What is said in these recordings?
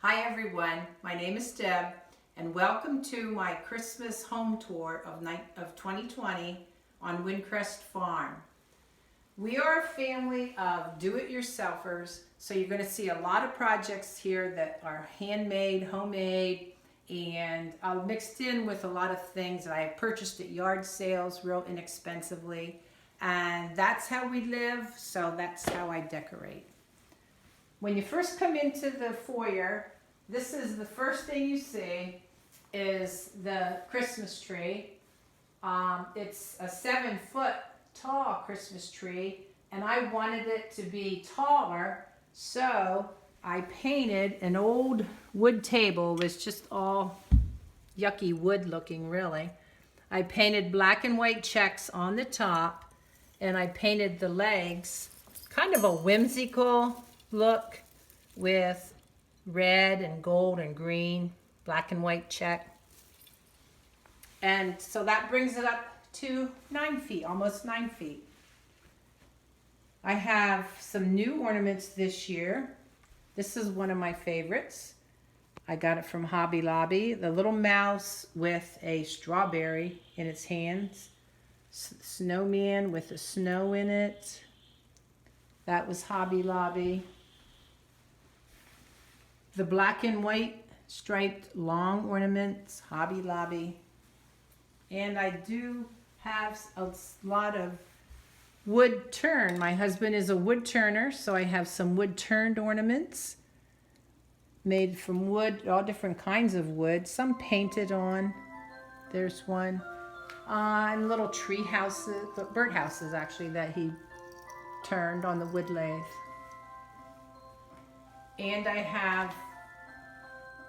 Hi everyone, my name is Deb and welcome to my Christmas home tour of 2020 on Crest Farm. We are a family of do-it-yourselfers, so you're going to see a lot of projects here that are handmade, homemade, and mixed in with a lot of things that I have purchased at yard sales real inexpensively. And that's how we live, so that's how I decorate. When you first come into the foyer, this is the first thing you see is the Christmas tree. It's a 7-foot tall Christmas tree, and I wanted it to be taller, so I painted an old wood table. It was just all yucky wood looking, really. I painted black and white checks on the top, and I painted the legs, kind of a whimsical look with red and gold and green, black and white check. And so that brings it up to 9 feet, almost 9 feet. I have some new ornaments this year. This is one of my favorites. I got it from Hobby Lobby. The little mouse with a strawberry in its hands. Snowman with the snow in it. That was Hobby Lobby. The black and white striped long ornaments, Hobby Lobby. And I do have a lot of wood turn. My husband is a wood turner, so I have some wood turned ornaments made from wood, all different kinds of wood, some painted on. There's one. And little tree houses, bird houses actually, that he turned on the wood lathe. And I have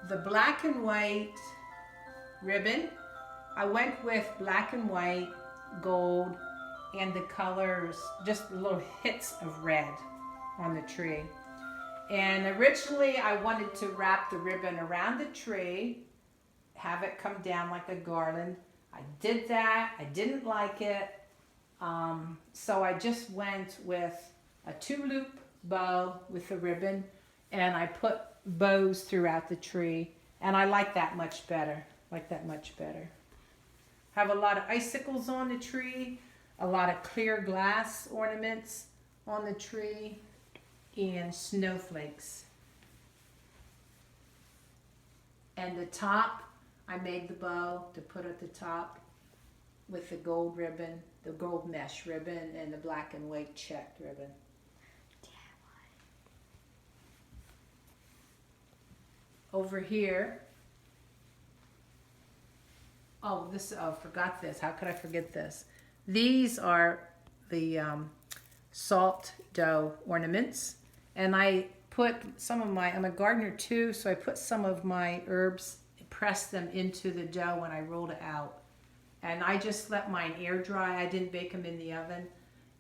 the black and white ribbon. I went with black and white, gold, and the colors, just little hits of red on the tree. And originally I wanted to wrap the ribbon around the tree, have it come down like a garland. I did that, I didn't like it, so I just went with a 2-loop bow with the ribbon, and I put bows throughout the tree, and I like that much better, Have a lot of icicles on the tree, a lot of clear glass ornaments on the tree, and snowflakes. And the top, I made the bow to put at the top with the gold ribbon, the gold mesh ribbon, and the black and white checked ribbon. Over here, forgot this. How could I forget this? These are the salt dough ornaments, and I put some of my, I'm a gardener too, so I put some of my herbs, pressed them into the dough when I rolled it out. And I just let mine air dry. I didn't bake them in the oven,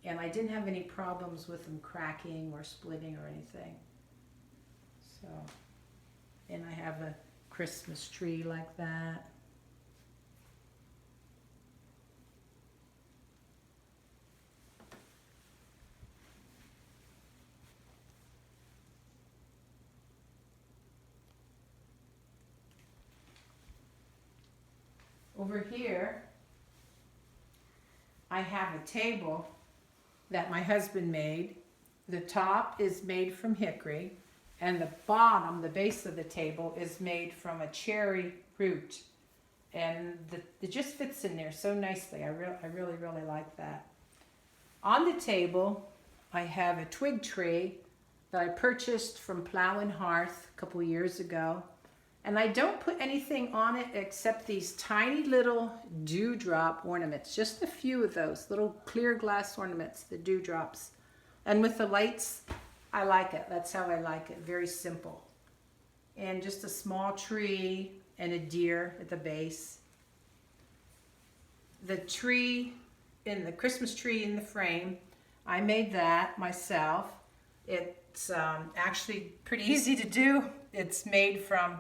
and I didn't have any problems with them cracking or splitting or anything. So, and I have a Christmas tree like that. Over here, I have a table that my husband made. The top is made from hickory, and the bottom, the base of the table, is made from a cherry root. And it just fits in there so nicely. I really like that. On the table, I have a twig tree that I purchased from Plow and Hearth a couple years ago. And I don't put anything on it except these tiny little dewdrop ornaments. Just a few of those little clear glass ornaments, the dewdrops. And with the lights, I like it. That's how I like it. Very simple. And just a small tree and a deer at the base. The tree, the Christmas tree in the frame, I made that myself. It's actually pretty easy to do. It's made from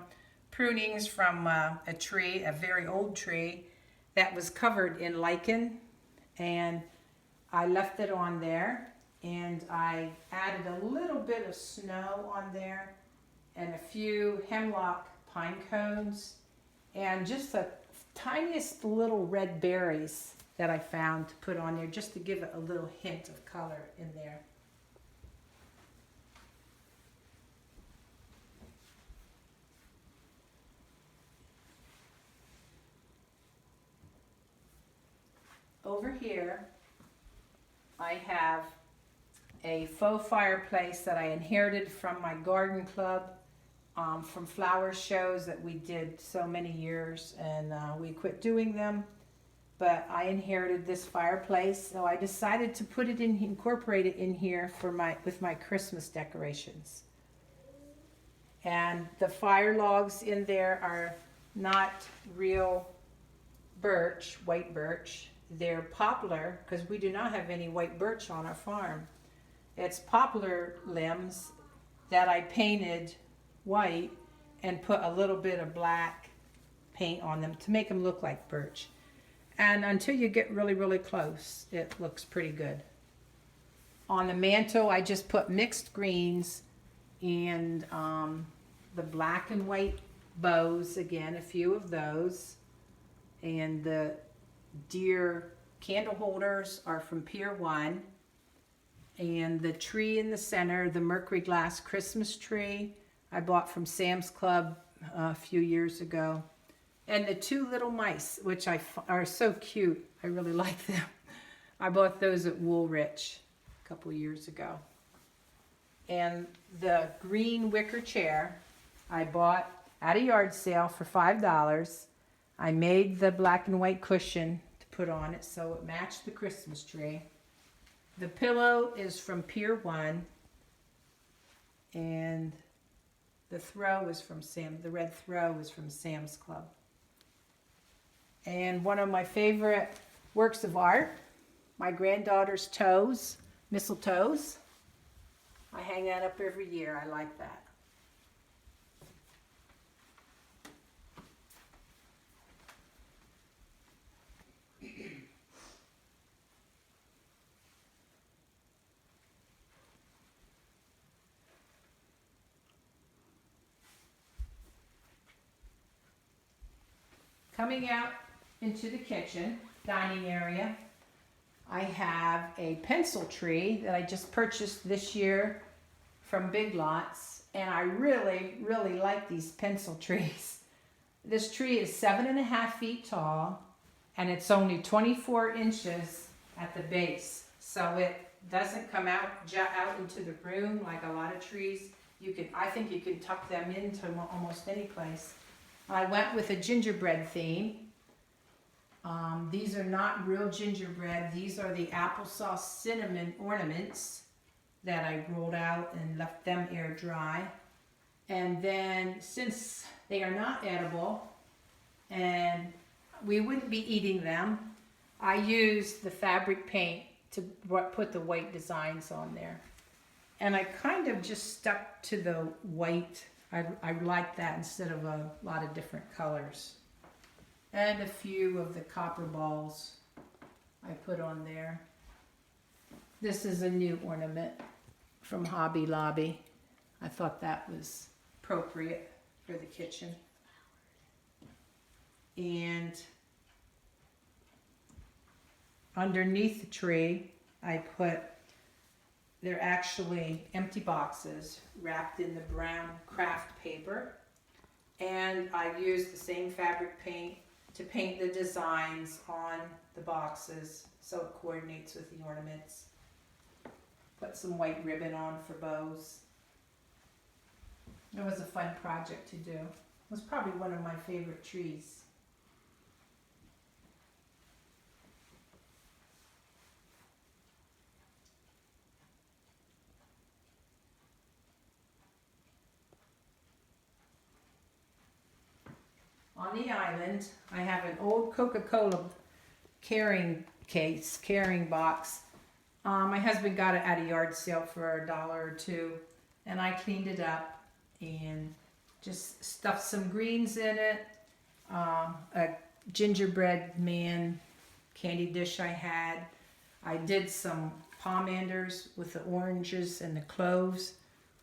prunings from a tree, a very old tree that was covered in lichen, and I left it on there, and I added a little bit of snow on there, and a few hemlock pine cones, and just the tiniest little red berries that I found to put on there just to give it a little hint of color in there. Over here, I have a faux fireplace that I inherited from my garden club, from flower shows that we did so many years, and we quit doing them. But I inherited this fireplace, so I decided to put it in, incorporate it in here for with my Christmas decorations. And the fire logs in there are not real birch, white birch. They're poplar, because we do not have any white birch on our farm. It's poplar limbs that I painted white and put a little bit of black paint on them to make them look like birch. And until you get really, really close, it looks pretty good. On the mantle, I just put mixed greens and the black and white bows, again, a few of those. And the deer candle holders are from Pier 1. And the tree in the center, the Mercury glass Christmas tree, I bought from Sam's Club a few years ago. And the two little mice, which are so cute. I really like them. I bought those at Woolrich a couple years ago. And the green wicker chair I bought at a yard sale for $5. I made the black and white cushion to put on it so it matched the Christmas tree. The pillow is from Pier 1, and the throw is from the red throw is from Sam's Club. And one of my favorite works of art, my granddaughter's toes, mistletoes. I hang that up every year. I like that. Coming out into the kitchen, dining area, I have a pencil tree that I just purchased this year from Big Lots, and I really, really like these pencil trees. This tree is 7.5 feet tall, and it's only 24 inches at the base, so it doesn't come out into the room like a lot of trees. I think you can tuck them into almost any place. I went with a gingerbread theme. These are not real gingerbread. These are the applesauce cinnamon ornaments that I rolled out and left them air dry. And then, since they are not edible and we wouldn't be eating them, I used the fabric paint to put the white designs on there. And I kind of just stuck to the white. I like that instead of a lot of different colors. And a few of the copper balls I put on there. This is a new ornament from Hobby Lobby. I thought that was appropriate for the kitchen. And underneath the tree, they're actually empty boxes wrapped in the brown craft paper. And I used the same fabric paint to paint the designs on the boxes so it coordinates with the ornaments. Put some white ribbon on for bows. It was a fun project to do. It was probably one of my favorite trees. On the island, I have an old Coca-Cola carrying box. My husband got it at a yard sale for $1 or $2, and I cleaned it up and just stuffed some greens in it, a gingerbread man candy dish I had. I did some pomanders with the oranges and the cloves,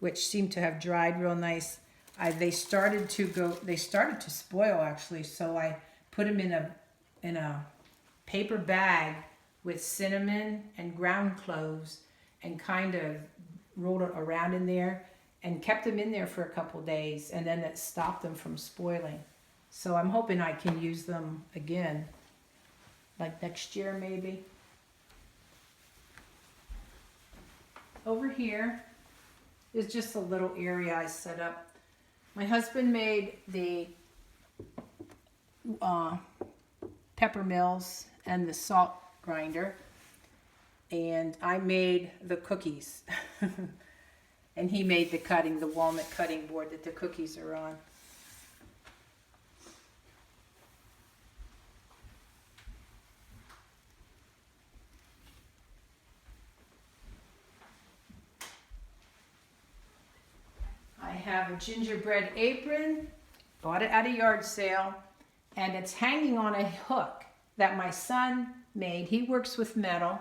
which seemed to have dried real nice. they started to spoil actually, so I put them in a paper bag with cinnamon and ground cloves and kind of rolled it around in there and kept them in there for a couple days, and then it stopped them from spoiling. So I'm hoping I can use them again, like next year maybe. Over here is just a little area I set up. My husband made the pepper mills and the salt grinder, and I made the cookies. And he made the walnut cutting board that the cookies are on. I have a gingerbread apron, bought it at a yard sale, and it's hanging on a hook that my son made. He works with metal.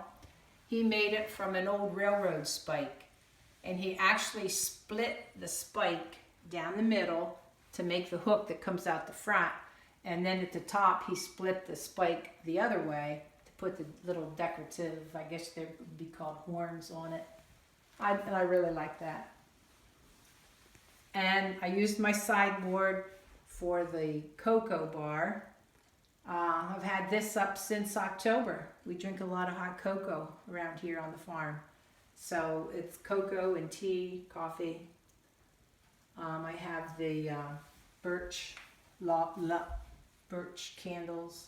He made it from an old railroad spike, and he actually split the spike down the middle to make the hook that comes out the front, and then at the top he split the spike the other way to put the little decorative, I guess they would be called horns on it. I really like that. And I used my sideboard for the cocoa bar. I've had this up since October. We drink a lot of hot cocoa around here on the farm. So it's cocoa and tea, coffee. I have the birch candles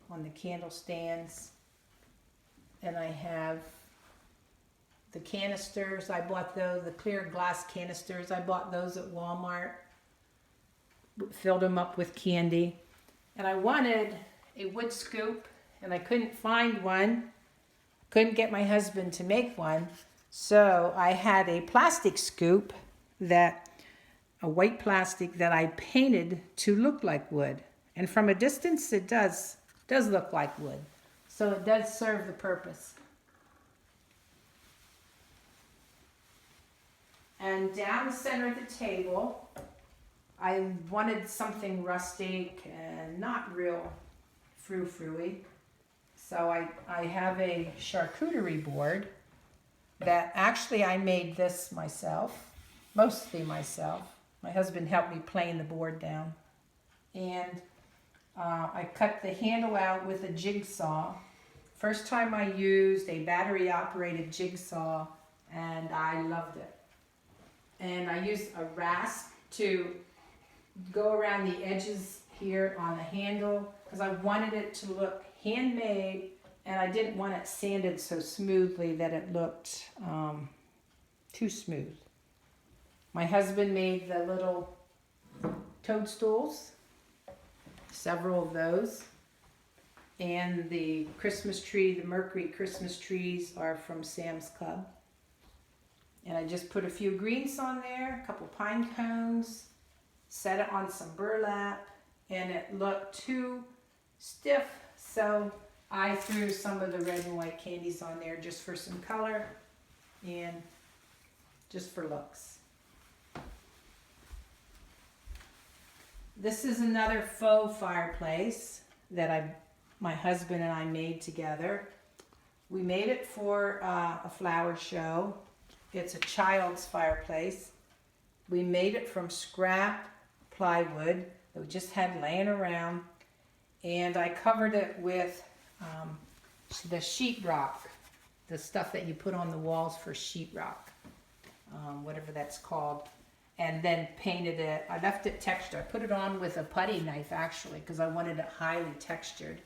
on the candle stands. And I have the canisters. I bought those, the clear glass canisters. I bought those at Walmart. Filled them up with candy. And I wanted a wood scoop, and I couldn't find one. Couldn't get my husband to make one. So I had a plastic scoop, a white plastic that I painted to look like wood. And from a distance, it does look like wood. So it does serve the purpose. And down the center of the table, I wanted something rustic and not real frou-frou-y. So I have a charcuterie board that actually I made this myself, mostly myself. My husband helped me plane the board down. And I cut the handle out with a jigsaw. First time I used a battery-operated jigsaw, and I loved it. And I used a rasp to go around the edges here on the handle because I wanted it to look handmade, and I didn't want it sanded so smoothly that it looked too smooth. My husband made the little toadstools, several of those, and the Christmas tree, the Mercury Christmas trees are from Sam's Club. And I just put a few greens on there, a couple pine cones, set it on some burlap, and it looked too stiff, so I threw some of the red and white candies on there just for some color and just for looks. This is another faux fireplace that my husband and I made together. We made it for a flower show. It's a child's fireplace. We made it from scrap plywood that we just had laying around, and I covered it with the sheetrock, the stuff that you put on the walls for sheetrock, whatever that's called, and then painted it. I left it textured. I put it on with a putty knife actually because I wanted it highly textured,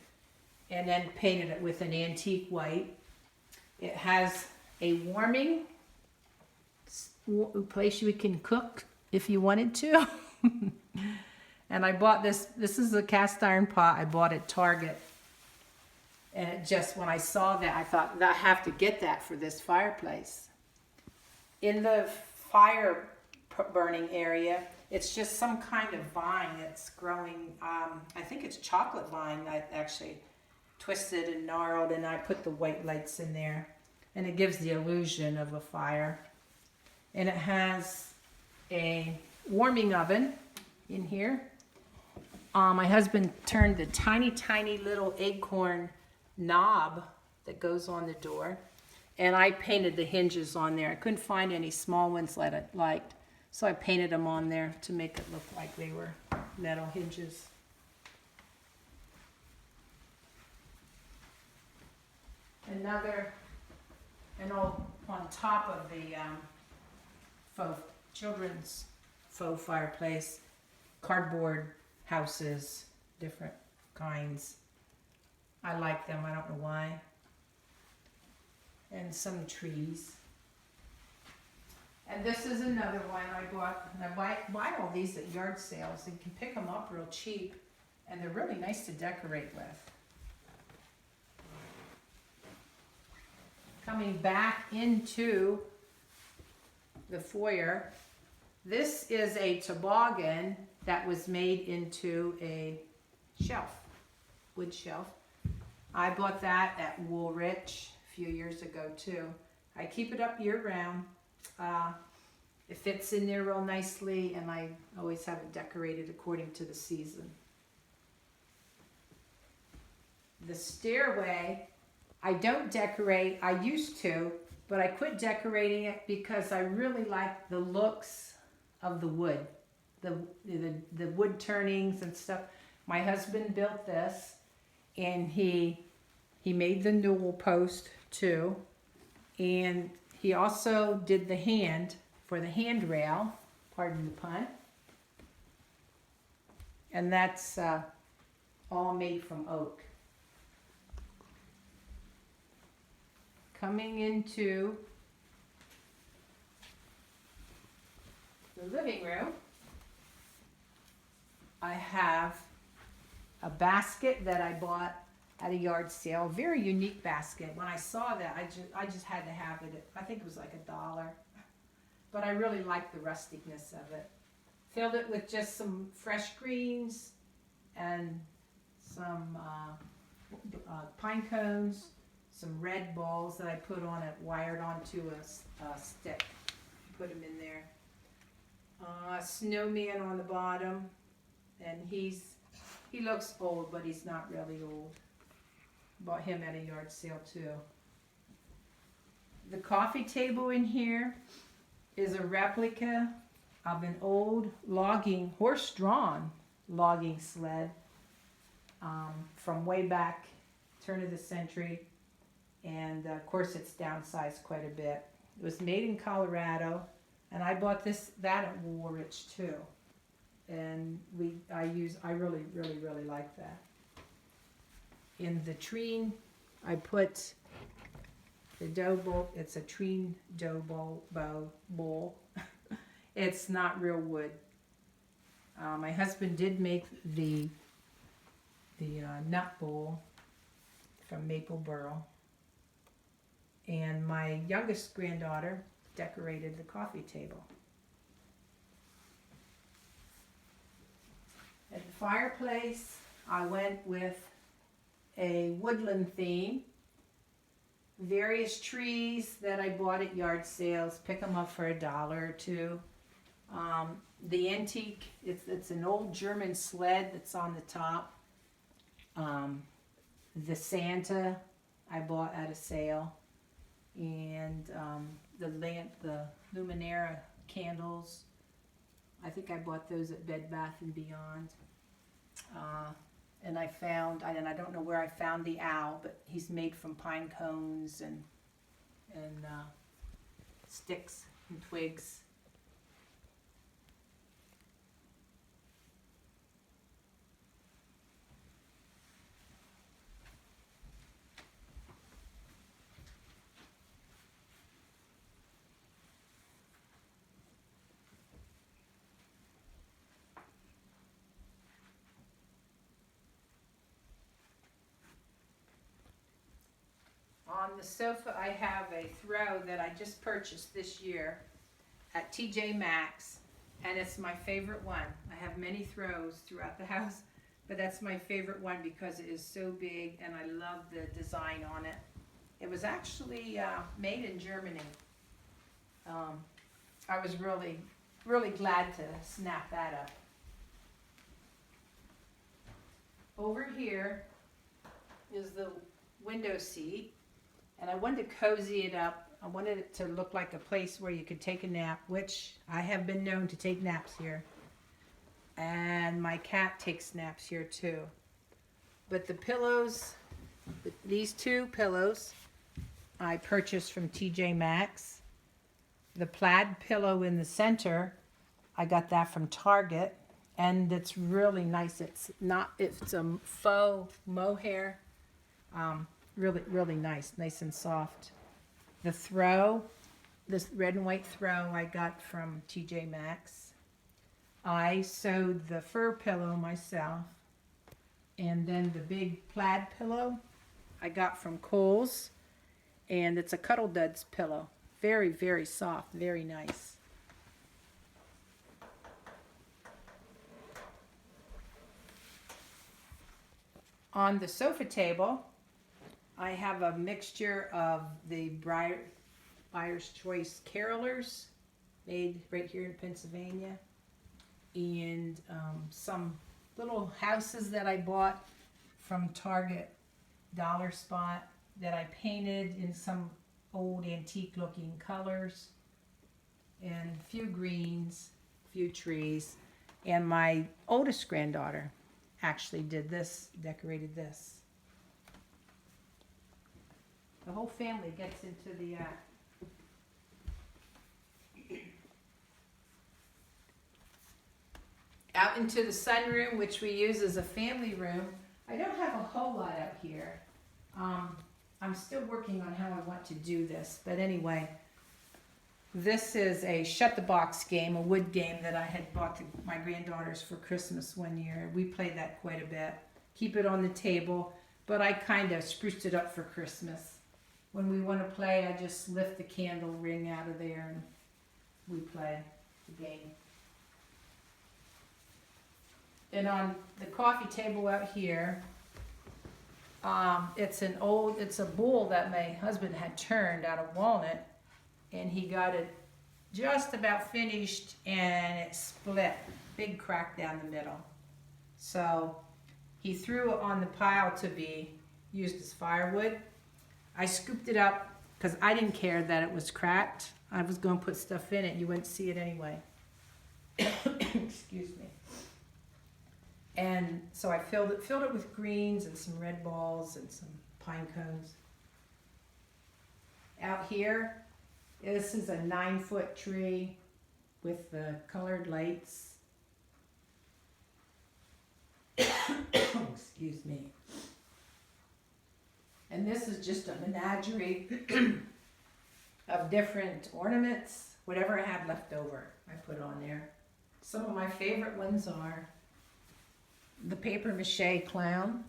and then painted it with an antique white. It has a warming place you can cook if you wanted to. And I bought this is a cast iron pot I bought at Target, and it just, when I saw that, I thought I have to get that for this fireplace. In the fire burning area, it's just some kind of vine that's growing. I think it's chocolate vine that actually twisted and gnarled, and I put the white lights in there, and it gives the illusion of a fire. And it has a warming oven in here. My husband turned the tiny, tiny little acorn knob that goes on the door, and I painted the hinges on there. I couldn't find any small ones that I liked, so I painted them on there to make it look like they were metal hinges. And on top of the children's faux fireplace, cardboard houses, different kinds. I like them, I don't know why. And some trees. And this is another one I bought. And I buy all these at yard sales. You can pick them up real cheap, and they're really nice to decorate with. Coming back into the foyer, this is a toboggan that was made into a shelf, wood shelf. I bought that at Woolrich a few years ago too. I keep it up year round. It fits in there real nicely, and I always have it decorated according to the season. The stairway, I don't decorate. I used to, but I quit decorating it because I really like the looks of the wood, the wood turnings and stuff. My husband built this, and he made the newel post too, and he also did the hand for the handrail, pardon the pun, and that's all made from oak. Coming into the living room, I have a basket that I bought at a yard sale, very unique basket. When I saw that, I just had to have it. I think it was like $1, but I really liked the rusticness of it. Filled it with just some fresh greens and some pine cones, some red balls that I put on it, wired onto a stick. Put them in there. A snowman on the bottom, and he looks old, but he's not really old. Bought him at a yard sale too. The coffee table in here is a replica of an old horse-drawn logging sled from way back, turn of the century. And of course it's downsized quite a bit. It was made in Colorado, and I bought that at Woolrich too. And I really, really, really like that. In the treen, I put the dough bowl. It's a treen dough bowl. It's not real wood. My husband did make the nut bowl from maple burl. And my youngest granddaughter decorated the coffee table. At the fireplace, I went with a woodland theme. Various trees that I bought at yard sales, pick them up for $1 or $2. The antique, it's an old German sled that's on the top. The Santa I bought at a sale. And the Luminara candles, I think I bought those at Bed Bath & Beyond. And I don't know where I found the owl, but he's made from pine cones and sticks and twigs. On the sofa, I have a throw that I just purchased this year at TJ Maxx, and it's my favorite one. I have many throws throughout the house, but that's my favorite one because it is so big, and I love the design on it. It was actually made in Germany. I was really really glad to snap that up. Over here is the window seat, and I wanted to cozy it up. I wanted it to look like a place where you could take a nap, which I have been known to take naps here. And my cat takes naps here too. But the pillows, these two pillows, I purchased from TJ Maxx. The plaid pillow in the center, I got that from Target. And it's really nice. It's a faux mohair. Really nice and soft. The throw, this red and white throw I got from TJ Maxx. I sewed the fur pillow myself. And then the big plaid pillow I got from Kohl's. And it's a Cuddle Duds pillow. Very, very soft, very nice. On the sofa table, I have a mixture of the Buyer's Choice Carolers, made right here in Pennsylvania, and some little houses that I bought from Target Dollar Spot that I painted in some old antique looking colors, and a few greens, a few trees, and my oldest granddaughter actually did this, decorated this. The whole family gets into the out into the sunroom, which we use as a family room. I don't have a whole lot out here. I'm still working on how I want to do this, but anyway, this is a shut the box game, a wood game that I had bought to my granddaughters for Christmas one year. We played that quite a bit. Keep it on the table, but I kind of spruced it up for Christmas. When we want to play, I just lift the candle ring out of there and we play the game. And on the coffee table out here, it's a bowl that my husband had turned out of walnut, and he got it just about finished and it split, big crack down the middle. So he threw it on the pile to be used as firewood. I scooped it up because I didn't care that it was cracked. I was going to put stuff in it. You wouldn't see it anyway. Excuse me. And so I filled it with greens and some red balls and some pine cones. Out here, this is a 9-foot tree with the colored lights. Excuse me. And this is just a menagerie of different ornaments, whatever I had left over, I put on there. Some of my favorite ones are the paper mache clown.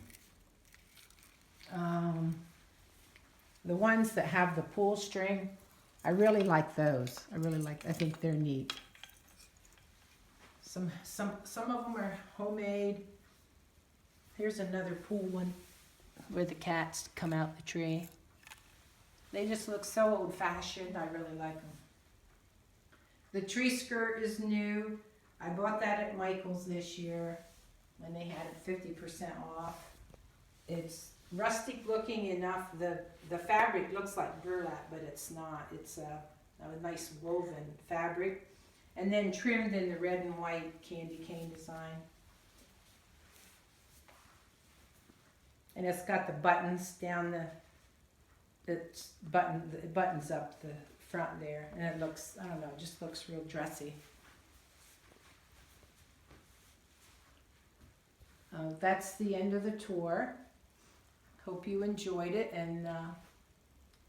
The ones that have the pull string, I really like those. I think they're neat. Some of them are homemade. Here's another pool one where the cats come out the tree. They just look so old-fashioned. I really like them. The tree skirt is new. I bought that at Michael's this year when they had it 50% off. It's rustic looking enough. The fabric looks like burlap, but it's not. It's a nice woven fabric. And then trimmed in the red and white candy cane design. And it's got the buttons down it buttons up the front there. And it looks, I don't know, it just looks real dressy. That's the end of the tour. Hope you enjoyed it and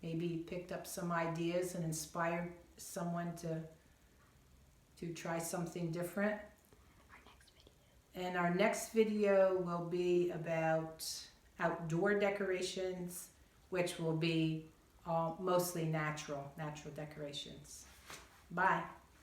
maybe picked up some ideas and inspired someone to try something different. And our next video will be about outdoor decorations, which will be mostly natural decorations. Bye.